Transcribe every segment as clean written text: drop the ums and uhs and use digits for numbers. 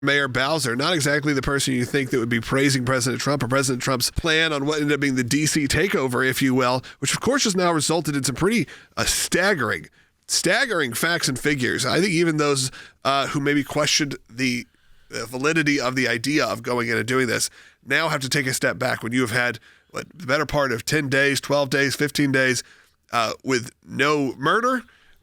Mayor Bowser, not exactly the person you think that would be praising President Trump or President Trump's plan on what ended up being the D.C. takeover, if you will, which of course has now resulted in some pretty staggering facts and figures. I think even those who maybe questioned the validity of the idea of going in and doing this now have to take a step back when you have had the better part of 10 days, 12 days, 15 days with no murder.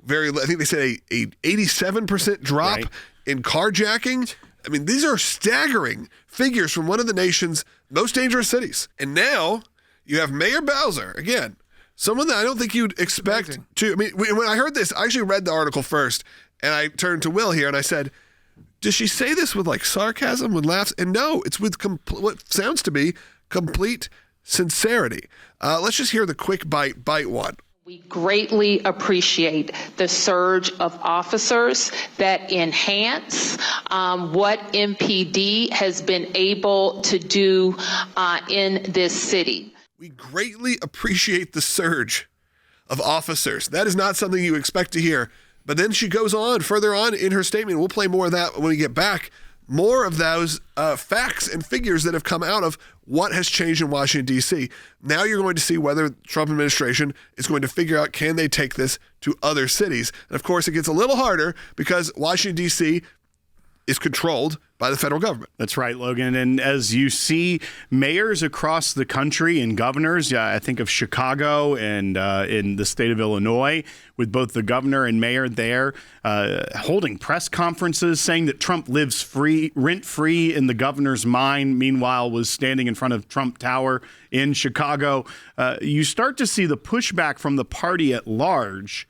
I think they said a 87% drop in carjacking. I mean, these are staggering figures from one of the nation's most dangerous cities. And now you have Mayor Bowser, again, someone that I don't think you'd expect to. I mean, when I heard this, I actually read the article first, and I turned to Will here and I said, does she say this with like sarcasm, with laughs? And no, it's with what sounds to be complete sincerity. Let's just hear the quick bite one. We greatly appreciate the surge of officers that enhance what MPD has been able to do in this city. We greatly appreciate the surge of officers. That is not something you expect to hear. But then she goes on, further on in her statement, we'll play more of that when we get back, more of those facts and figures that have come out of what has changed in Washington, D.C. Now you're going to see whether the Trump administration is going to figure out, can they take this to other cities? And of course, it gets a little harder because Washington, D.C. is controlled by the federal government. That's right, Logan. And as you see mayors across the country and governors, I think of Chicago and in the state of Illinois, with both the governor and mayor there holding press conferences saying that Trump lives rent-free in the governor's mind, meanwhile was standing in front of Trump Tower in Chicago. You start to see the pushback from the party at large,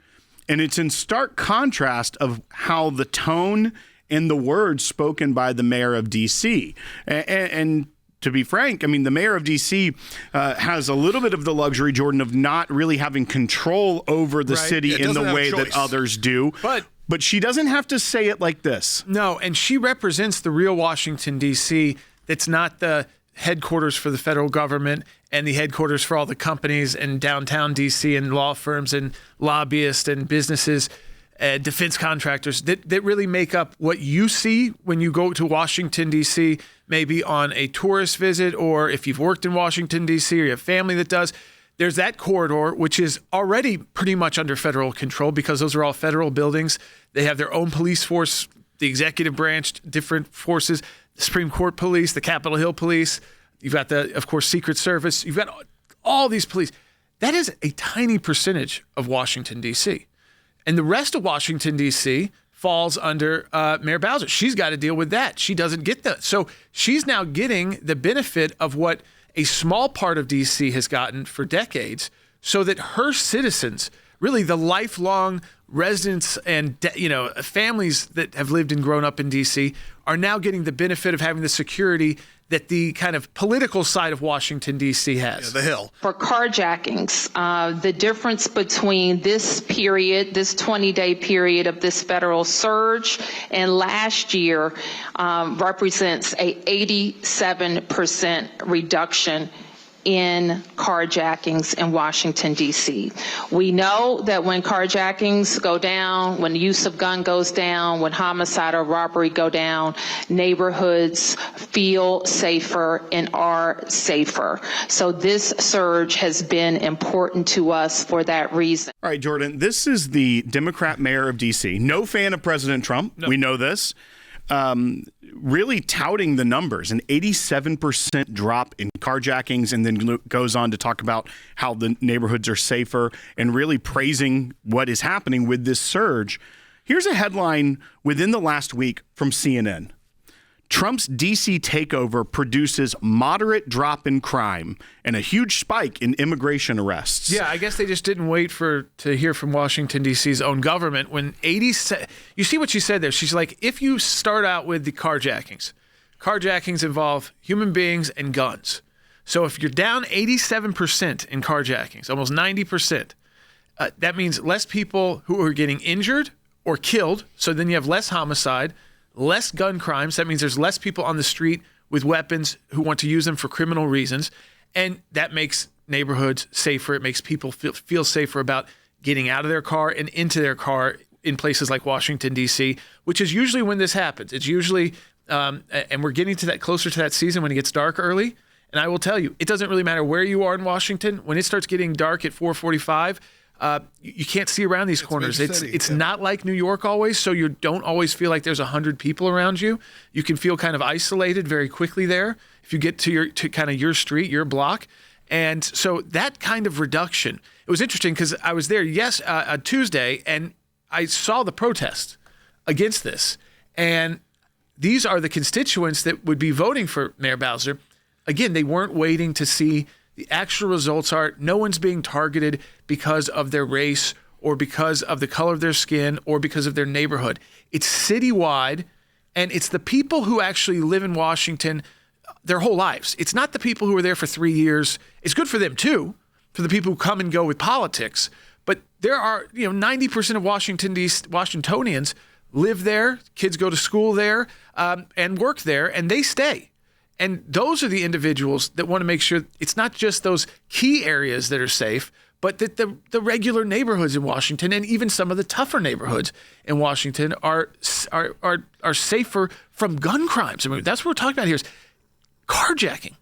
and it's in stark contrast of how the tone and the words spoken by the mayor of D.C. And to be frank, I mean, the mayor of D.C. has a little bit of the luxury, Jordan, of not really having control over the city in the way that others do. But she doesn't have to say it like this. No, and she represents the real Washington, D.C. That's not the headquarters for the federal government and the headquarters for all the companies and downtown D.C. and law firms and lobbyists and businesses. Defense contractors that really make up what you see when you go to Washington, D.C., maybe on a tourist visit, or if you've worked in Washington, D.C., or you have family that does. There's that corridor, which is already pretty much under federal control because those are all federal buildings. They have their own police force, the executive branch, different forces, the Supreme Court police, the Capitol Hill police. You've got of course, Secret Service. You've got all these police. That is a tiny percentage of Washington, D.C., and the rest of Washington, D.C. falls under Mayor Bowser. She's got to deal with that. She doesn't get that. So she's now getting the benefit of what a small part of D.C. has gotten for decades, so that her citizens, really the lifelong residents and families that have lived and grown up in D.C., are now getting the benefit of having the security that the kind of political side of Washington, D.C. has. Yeah, the Hill. For carjackings, the difference between this period, this 20-day period of this federal surge and last year represents a 87% reduction in carjackings in Washington, D.C. We know that when carjackings go down, when the use of gun goes down, when homicide or robbery go down, neighborhoods feel safer and are safer. So this surge has been important to us for that reason. All right, Jordan, this is the Democrat mayor of D.C., no fan of President Trump. Nope. We know this. Really touting the numbers, an 87% drop in carjackings, and then goes on to talk about how the neighborhoods are safer and really praising what is happening with this surge. Here's a headline within the last week from CNN. Trump's D.C. takeover produces moderate drop in crime and a huge spike in immigration arrests. Yeah, I guess they just didn't wait to hear from Washington, D.C.'s own government when you see what she said there. She's like, if you start out with the carjackings involve human beings and guns. So if you're down 87% in carjackings, almost 90%, that means less people who are getting injured or killed. So then you have less homicide, less gun crimes. That means there's less people on the street with weapons who want to use them for criminal reasons. And that makes neighborhoods safer. It makes people feel safer about getting out of their car and into their car in places like Washington, D.C., which is usually when this happens. It's usually and we're getting to that closer to that season when it gets dark early. And I will tell you, it doesn't really matter where you are in Washington. When it starts getting dark at 4:45, you can't see around these corners. It's not like New York always, so you don't always feel like there's 100 people around you. You can feel kind of isolated very quickly there if you get to kind of your street, your block. And so that kind of reduction, it was interesting because I was there on Tuesday, and I saw the protest against this. And these are the constituents that would be voting for Mayor Bowser. Again, they weren't waiting to see the actual results are. No one's being targeted because of their race or because of the color of their skin or because of their neighborhood. It's citywide, and it's the people who actually live in Washington their whole lives. It's not the people who are there for 3 years. It's good for them too, for the people who come and go with politics. But there are, 90% of Washingtonians live there, kids go to school there, and work there, and they stay. And those are the individuals that want to make sure it's not just those key areas that are safe, but that the regular neighborhoods in Washington and even some of the tougher neighborhoods in Washington are safer from gun crimes. I mean, that's what we're talking about here is carjacking.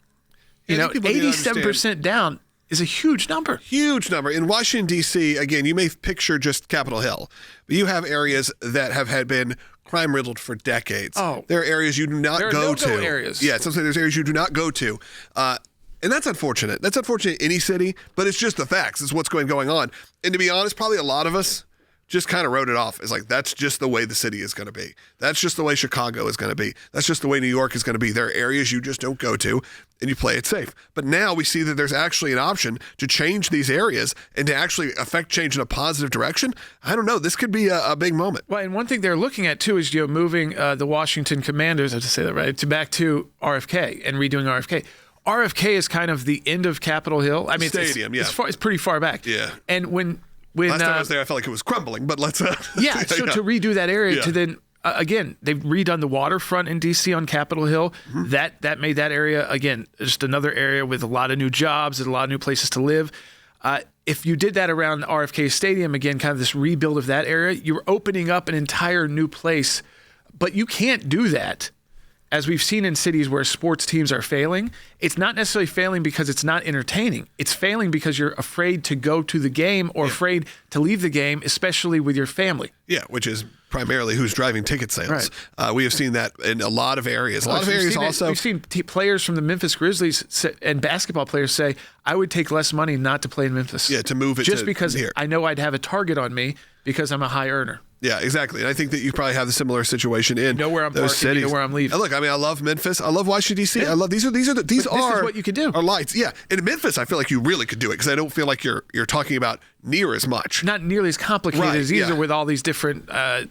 87% down is a huge number. Huge number. In Washington, D.C., again, you may picture just Capitol Hill, but you have areas that have been crime-riddled for decades. Oh. There are areas you do not go to. There are no-go areas. Yeah, sometimes there's areas you do not go to. And that's unfortunate. That's unfortunate in any city, but it's just the facts. It's what's going on. And to be honest, probably a lot of us just kind of wrote it off as like, that's just the way the city is going to be. That's just the way Chicago is going to be. That's just the way New York is going to be. There are areas you just don't go to and you play it safe. But now we see that there's actually an option to change these areas and to actually affect change in a positive direction. I don't know. This could be a big moment. Well, and one thing they're looking at too is moving the Washington Commanders, I have to say that right, back to RFK and redoing RFK. RFK is kind of the end of Capitol Hill. I mean, Stadium, it's pretty far back. Yeah. And when last time I was there, I felt like it was crumbling, but let's... to redo that area to then, again, they've redone the waterfront in D.C. on Capitol Hill. Mm-hmm. That made that area, again, just another area with a lot of new jobs and a lot of new places to live. If you did that around RFK Stadium, again, kind of this rebuild of that area, you're opening up an entire new place. But you can't do that. As we've seen in cities where sports teams are failing, it's not necessarily failing because it's not entertaining. It's failing because you're afraid to go to the game or afraid to leave the game, especially with your family. Yeah, which is primarily who's driving ticket sales. Right. We have seen that in a lot of areas. We've seen players from the Memphis Grizzlies and basketball players say, I would take less money not to play in Memphis. Yeah, to move it just to because here. I know I'd have a target on me because I'm a high earner. Yeah, exactly. And I think that you probably have the similar situation in know where I'm those parking, cities. You know where I'm leaving. And look, I mean, I love Memphis. I love Washington D.C. Yeah. I love these are what you could do. Are lights. Yeah, in Memphis, I feel like you really could do it because I don't feel like you're talking about near as much. Not nearly as complicated as these are with all these different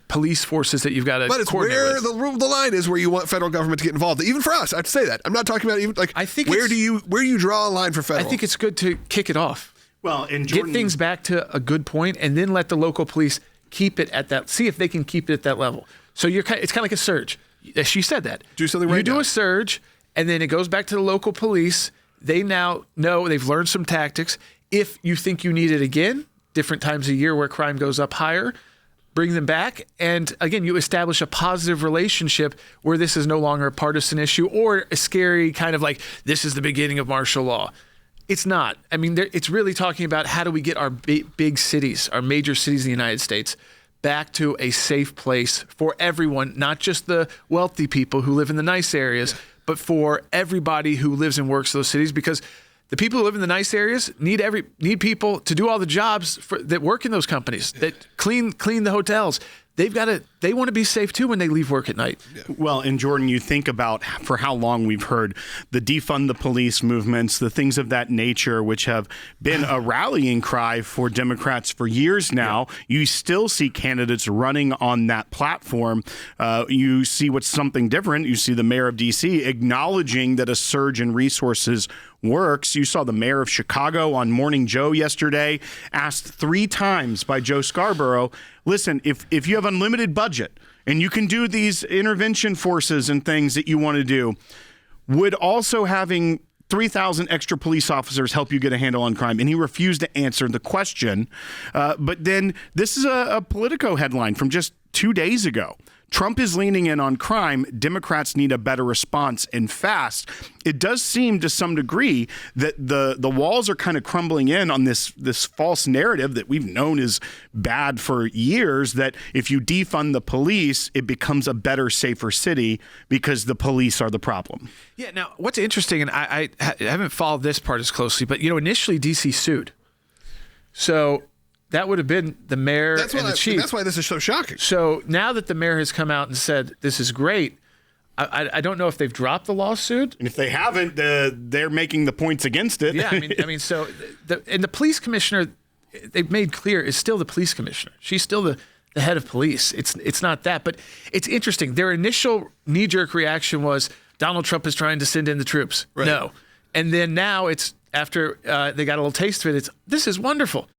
police forces that you've got to. But it's where the line is where you want federal government to get involved. Even for us, I have to say that. I'm not talking about even like I think where do you draw a line for federal? I think it's good to kick it off. Well, and Jordan, get things back to a good point, and then let the local police keep it at that. See if they can keep it at that level. So it's kind of like a surge. She said that. Do something right now. You do a surge, and then it goes back to the local police. They now know they've learned some tactics. If you think you need it again, different times a year where crime goes up higher, bring them back. And again, you establish a positive relationship where this is no longer a partisan issue or a scary kind of like this is the beginning of martial law. It's not. I mean, it's really talking about how do we get our big cities, our major cities in the United States, back to a safe place for everyone, not just the wealthy people who live in the nice areas, but for everybody who lives and works in those cities. Because the people who live in the nice areas need people to do all the jobs that work in those companies, that clean the hotels. They want to be safe too when they leave work at night. Yeah. Well, and Jordan, you think about for how long we've heard the defund the police movements, the things of that nature, which have been a rallying cry for Democrats for years now. Yeah. You still see candidates running on that platform. You see what's something different. You see the mayor of D.C. acknowledging that a surge in resources works. You saw the mayor of Chicago on Morning Joe yesterday asked 3 times by Joe Scarborough, listen, if you have unlimited budget and you can do these intervention forces and things that you want to do, would also having 3,000 extra police officers help you get a handle on crime? And he refused to answer the question. But then this is a Politico headline from just 2 days ago. Trump is leaning in on crime. Democrats need a better response and fast. It does seem to some degree that the walls are kind of crumbling in on this false narrative that we've known is bad for years, that if you defund the police, it becomes a better, safer city because the police are the problem. Yeah. Now, what's interesting, and I haven't followed this part as closely, but, initially D.C. sued. So that would have been the mayor and the chief. That's why this is so shocking. So now that the mayor has come out and said this is great, I don't know if they've dropped the lawsuit. And if they haven't, they're making the points against it. Yeah, I mean, so the police commissioner, they've made clear, is still the police commissioner. She's still the head of police. It's not that, but it's interesting. Their initial knee-jerk reaction was Donald Trump is trying to send in the troops. Right. No, and then now it's after they got a little taste of it. This is wonderful.